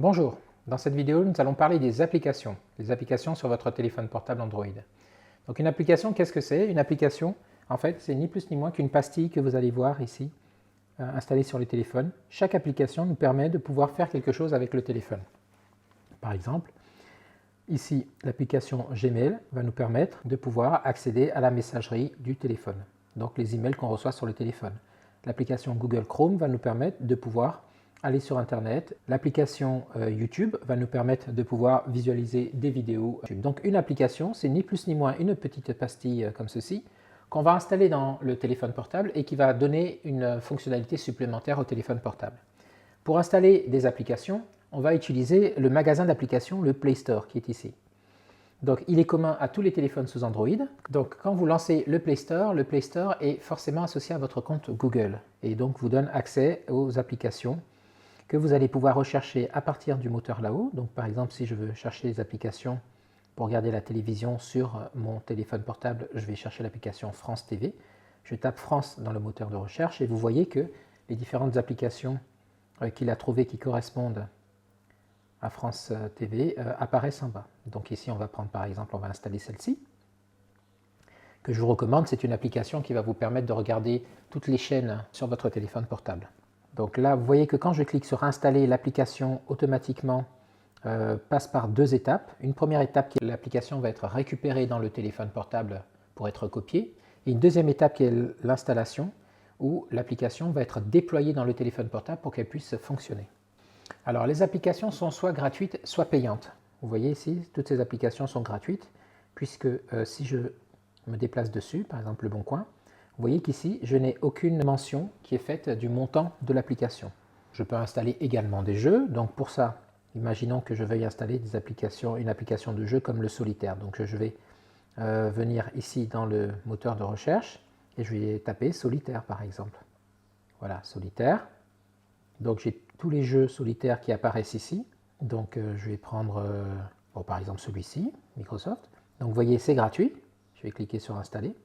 Bonjour, dans cette vidéo nous allons parler des applications sur votre téléphone portable Android. Donc une application, qu'est-ce que c'est? Une application, en fait, c'est ni plus ni moins qu'une pastille que vous allez voir ici, installée sur le téléphone. Chaque application nous permet de pouvoir faire quelque chose avec le téléphone. Par exemple, ici l'application Gmail va nous permettre de pouvoir accéder à la messagerie du téléphone, donc les emails qu'on reçoit sur le téléphone. L'application Google Chrome va nous permettre de pouvoir aller sur Internet. L'application YouTube va nous permettre de pouvoir visualiser des vidéos. Donc une application, c'est ni plus ni moins une petite pastille comme ceci, qu'on va installer dans le téléphone portable et qui va donner une fonctionnalité supplémentaire au téléphone portable. Pour installer des applications, on va utiliser le magasin d'applications, le Play Store, qui est ici. Donc il est commun à tous les téléphones sous Android. Donc quand vous lancez le Play Store est forcément associé à votre compte Google et donc vous donne accès aux applications que vous allez pouvoir rechercher à partir du moteur là-haut. Donc par exemple, si je veux chercher des applications pour regarder la télévision sur mon téléphone portable, je vais chercher l'application France TV. Je tape France dans le moteur de recherche et vous voyez que les différentes applications qu'il a trouvées qui correspondent à France TV apparaissent en bas. Donc ici, on va prendre par exemple, on va installer celle-ci, que je vous recommande. C'est une application qui va vous permettre de regarder toutes les chaînes sur votre téléphone portable. Donc là, vous voyez que quand je clique sur installer, l'application automatiquement passe par deux étapes. Une première étape qui est l'application va être récupérée dans le téléphone portable pour être copiée. Et une deuxième étape qui est l'installation où l'application va être déployée dans le téléphone portable pour qu'elle puisse fonctionner. Alors les applications sont soit gratuites, soit payantes. Vous voyez ici, toutes ces applications sont gratuites puisque si je me déplace dessus, par exemple Le Bon Coin, vous voyez qu'ici, je n'ai aucune mention qui est faite du montant de l'application. Je peux installer également des jeux. Donc pour ça, imaginons que je veuille installer une application de jeu comme le Solitaire. Donc je vais venir ici dans le moteur de recherche et je vais taper Solitaire par exemple. Voilà, Solitaire. Donc j'ai tous les jeux solitaires qui apparaissent ici. Donc je vais prendre par exemple celui-ci, Microsoft. Donc vous voyez, c'est gratuit. Je vais cliquer sur Installer.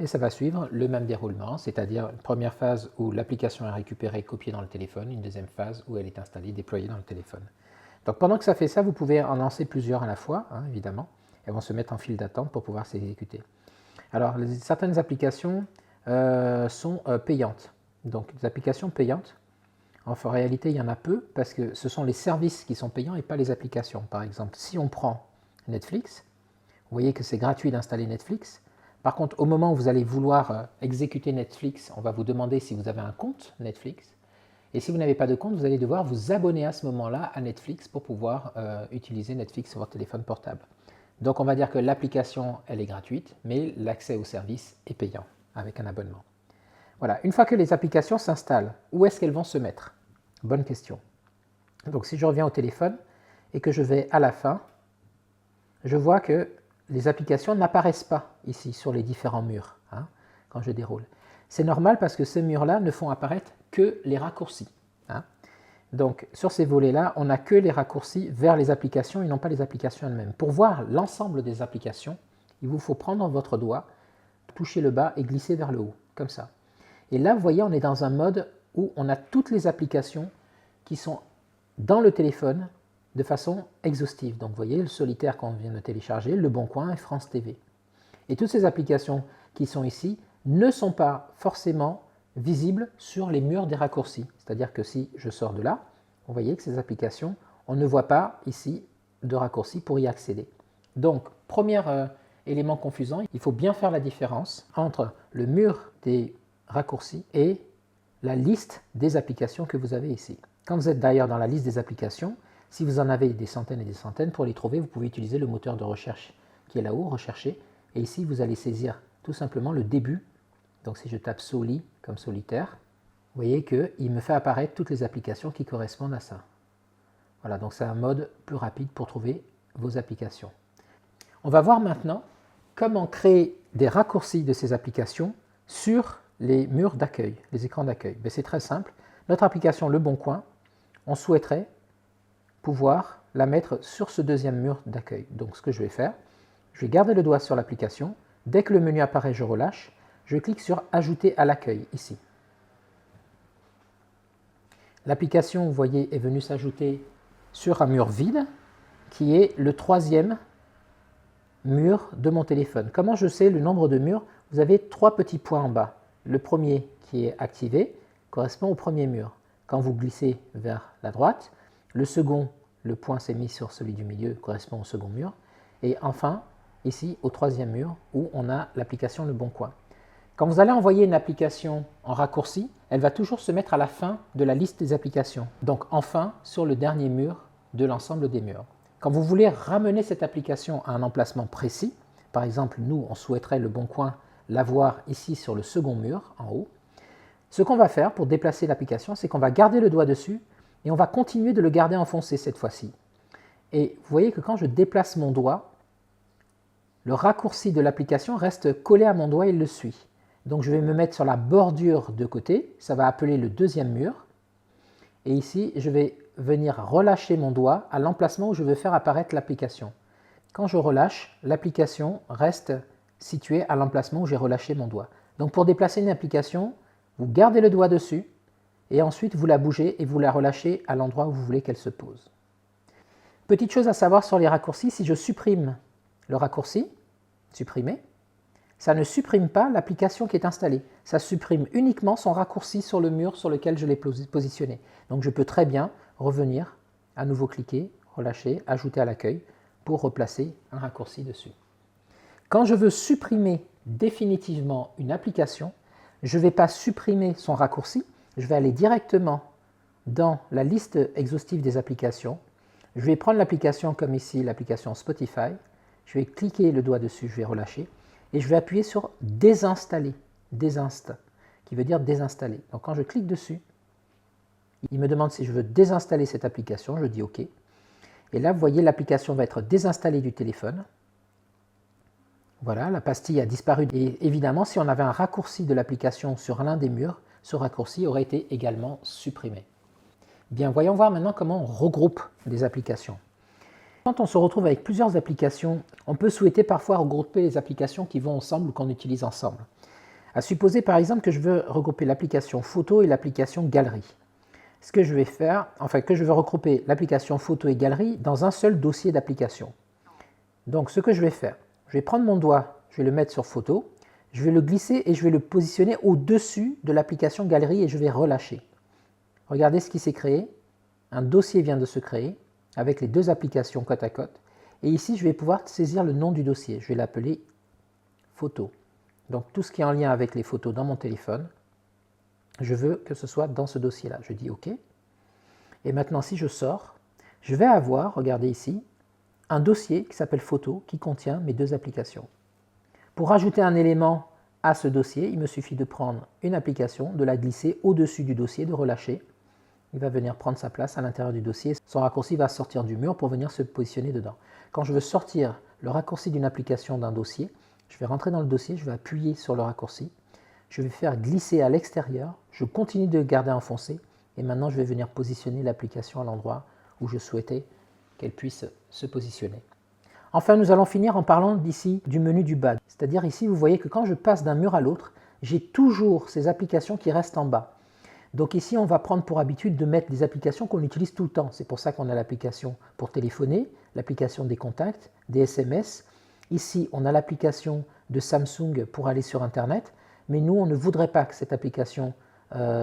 Et ça va suivre le même déroulement, c'est-à-dire une première phase où l'application est récupérée, copiée dans le téléphone, une deuxième phase où elle est installée, déployée dans le téléphone. Donc pendant que ça fait ça, vous pouvez en lancer plusieurs à la fois, évidemment. Elles vont se mettre en file d'attente pour pouvoir s'exécuter. Alors certaines applications sont payantes. Donc des applications payantes, en réalité il y en a peu parce que ce sont les services qui sont payants et pas les applications. Par exemple, si on prend Netflix, vous voyez que c'est gratuit d'installer Netflix. Par contre, au moment où vous allez vouloir exécuter Netflix, on va vous demander si vous avez un compte Netflix. Et si vous n'avez pas de compte, vous allez devoir vous abonner à ce moment-là à Netflix pour pouvoir utiliser Netflix sur votre téléphone portable. Donc on va dire que l'application, elle est gratuite, mais l'accès au service est payant avec un abonnement. Voilà, une fois que les applications s'installent, où est-ce qu'elles vont se mettre? Bonne question. Donc si je reviens au téléphone et que je vais à la fin, je vois que les applications n'apparaissent pas ici sur les différents murs quand je déroule. C'est normal parce que ces murs-là ne font apparaître que les raccourcis. Donc sur ces volets-là, on n'a que les raccourcis vers les applications et non pas les applications elles-mêmes. Pour voir l'ensemble des applications, il vous faut prendre votre doigt, toucher le bas et glisser vers le haut, comme ça. Et là, vous voyez, on est dans un mode où on a toutes les applications qui sont dans le téléphone de façon exhaustive. Donc vous voyez le Solitaire qu'on vient de télécharger, Le Bon Coin et France TV. Et toutes ces applications qui sont ici ne sont pas forcément visibles sur les murs des raccourcis. C'est-à-dire que si je sors de là, vous voyez que ces applications, on ne voit pas ici de raccourcis pour y accéder. Donc, premier élément confusant, il faut bien faire la différence entre le mur des raccourcis et la liste des applications que vous avez ici. Quand vous êtes d'ailleurs dans la liste des applications, si vous en avez des centaines et des centaines, pour les trouver, vous pouvez utiliser le moteur de recherche qui est là-haut, rechercher. Et ici, vous allez saisir tout simplement le début. Donc si je tape Soli comme Solitaire, vous voyez qu'il me fait apparaître toutes les applications qui correspondent à ça. Voilà, donc c'est un mode plus rapide pour trouver vos applications. On va voir maintenant comment créer des raccourcis de ces applications sur les murs d'accueil, les écrans d'accueil. C'est très simple. Notre application Le Bon Coin, on souhaiterait pouvoir la mettre sur ce deuxième mur d'accueil. Donc ce que je vais faire, je vais garder le doigt sur l'application. Dès que le menu apparaît, je relâche. Je clique sur Ajouter à l'accueil, ici. L'application, vous voyez, est venue s'ajouter sur un mur vide qui est le troisième mur de mon téléphone. Comment je sais le nombre de murs? Vous avez 3 petits points en bas. Le premier qui est activé correspond au premier mur. Quand vous glissez vers la droite, le second, le point s'est mis sur celui du milieu, correspond au second mur. Et enfin, ici, au troisième mur, où on a l'application Le Bon Coin. Quand vous allez envoyer une application en raccourci, elle va toujours se mettre à la fin de la liste des applications. Donc enfin, sur le dernier mur de l'ensemble des murs. Quand vous voulez ramener cette application à un emplacement précis, par exemple, nous, on souhaiterait Le Bon Coin l'avoir ici sur le second mur, en haut, ce qu'on va faire pour déplacer l'application, c'est qu'on va garder le doigt dessus et on va continuer de le garder enfoncé cette fois-ci. Et vous voyez que quand je déplace mon doigt, le raccourci de l'application reste collé à mon doigt et il le suit. Donc je vais me mettre sur la bordure de côté, ça va appeler le deuxième mur. Et ici, je vais venir relâcher mon doigt à l'emplacement où je veux faire apparaître l'application. Quand je relâche, l'application reste située à l'emplacement où j'ai relâché mon doigt. Donc pour déplacer une application, vous gardez le doigt dessus et ensuite vous la bougez et vous la relâchez à l'endroit où vous voulez qu'elle se pose. Petite chose à savoir sur les raccourcis, si je supprime le raccourci, supprimer, ça ne supprime pas l'application qui est installée. Ça supprime uniquement son raccourci sur le mur sur lequel je l'ai positionné. Donc je peux très bien revenir, à nouveau cliquer, relâcher, ajouter à l'accueil pour replacer un raccourci dessus. Quand je veux supprimer définitivement une application, je ne vais pas supprimer son raccourci, je vais aller directement dans la liste exhaustive des applications. Je vais prendre l'application comme ici, l'application Spotify. Je vais cliquer le doigt dessus, je vais relâcher. Et je vais appuyer sur désinstaller, désinst, qui veut dire désinstaller. Donc quand je clique dessus, il me demande si je veux désinstaller cette application, je dis OK. Et là, vous voyez, l'application va être désinstallée du téléphone. Voilà, la pastille a disparu. Et évidemment, si on avait un raccourci de l'application sur l'un des murs, ce raccourci aurait été également supprimé. Bien, voyons voir maintenant comment on regroupe des applications. Quand on se retrouve avec plusieurs applications, on peut souhaiter parfois regrouper les applications qui vont ensemble ou qu'on utilise ensemble. À supposer par exemple que je veux regrouper l'application photo et l'application galerie. Ce que je vais faire, enfin que je veux regrouper l'application photo et galerie dans un seul dossier d'application. Donc ce que je vais faire, je vais prendre mon doigt, je vais le mettre sur photo, je vais le glisser et je vais le positionner au-dessus de l'application galerie et je vais relâcher. Regardez ce qui s'est créé. Un dossier vient de se créer avec les deux applications côte à côte. Et ici, je vais pouvoir saisir le nom du dossier. Je vais l'appeler photo. Donc tout ce qui est en lien avec les photos dans mon téléphone, je veux que ce soit dans ce dossier-là. Je dis OK. Et maintenant, si je sors, je vais avoir, regardez ici, un dossier qui s'appelle photo qui contient mes deux applications. Pour ajouter un élément à ce dossier, il me suffit de prendre une application, de la glisser au-dessus du dossier, de relâcher. Il va venir prendre sa place à l'intérieur du dossier. Son raccourci va sortir du mur pour venir se positionner dedans. Quand je veux sortir le raccourci d'une application d'un dossier, je vais rentrer dans le dossier, je vais appuyer sur le raccourci, je vais faire glisser à l'extérieur, je continue de le garder enfoncé et maintenant je vais venir positionner l'application à l'endroit où je souhaitais qu'elle puisse se positionner. Enfin, nous allons finir en parlant d'ici du menu du bas. C'est-à-dire ici, vous voyez que quand je passe d'un mur à l'autre, j'ai toujours ces applications qui restent en bas. Donc ici, on va prendre pour habitude de mettre des applications qu'on utilise tout le temps. C'est pour ça qu'on a l'application pour téléphoner, l'application des contacts, des SMS. Ici, on a l'application de Samsung pour aller sur Internet. Mais nous, on ne voudrait pas que cette application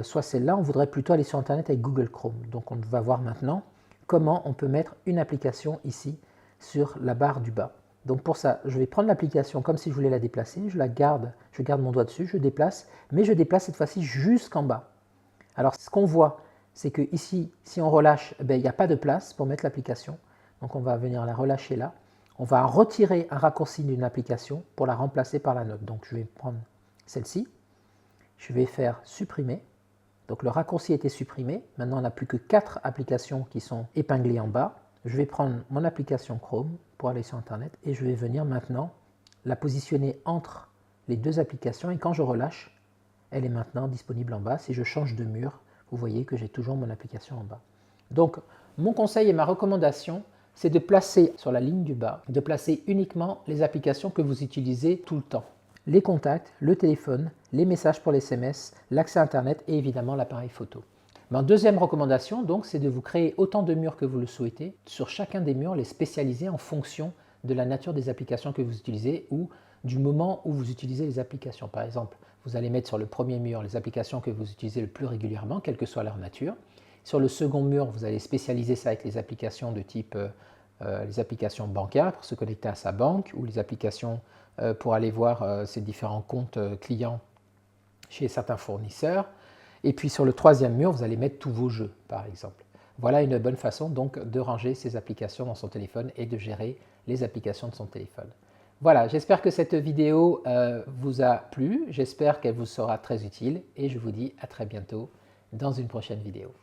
soit celle-là. On voudrait plutôt aller sur Internet avec Google Chrome. Donc on va voir maintenant comment on peut mettre une application ici sur la barre du bas. Donc pour ça, je vais prendre l'application comme si je voulais la déplacer. Je garde mon doigt dessus, je déplace. Mais je déplace cette fois-ci jusqu'en bas. Alors, ce qu'on voit, c'est que ici, si on relâche, il n'y a pas de place pour mettre l'application. Donc, on va venir la relâcher là. On va retirer un raccourci d'une application pour la remplacer par la nôtre. Donc, je vais prendre celle-ci. Je vais faire supprimer. Donc, le raccourci a été supprimé. Maintenant, on n'a plus que 4 applications qui sont épinglées en bas. Je vais prendre mon application Chrome pour aller sur Internet et je vais venir maintenant la positionner entre les deux applications. Et quand je relâche, elle est maintenant disponible en bas. Si je change de mur, vous voyez que j'ai toujours mon application en bas. Donc, mon conseil et ma recommandation, c'est de placer sur la ligne du bas, de placer uniquement les applications que vous utilisez tout le temps. Les contacts, le téléphone, les messages pour les SMS, l'accès à Internet et évidemment l'appareil photo. Ma deuxième recommandation, donc, c'est de vous créer autant de murs que vous le souhaitez. Sur chacun des murs, les spécialiser en fonction de la nature des applications que vous utilisez ou du moment où vous utilisez les applications. Par exemple, vous allez mettre sur le premier mur les applications que vous utilisez le plus régulièrement, quelle que soit leur nature. Sur le second mur, vous allez spécialiser ça avec les applications de type les applications bancaires pour se connecter à sa banque ou les applications pour aller voir ses différents comptes clients chez certains fournisseurs. Et puis sur le troisième mur, vous allez mettre tous vos jeux, par exemple. Voilà une bonne façon donc de ranger ses applications dans son téléphone et de gérer les applications de son téléphone. Voilà, j'espère que cette vidéo vous a plu, j'espère qu'elle vous sera très utile et je vous dis à très bientôt dans une prochaine vidéo.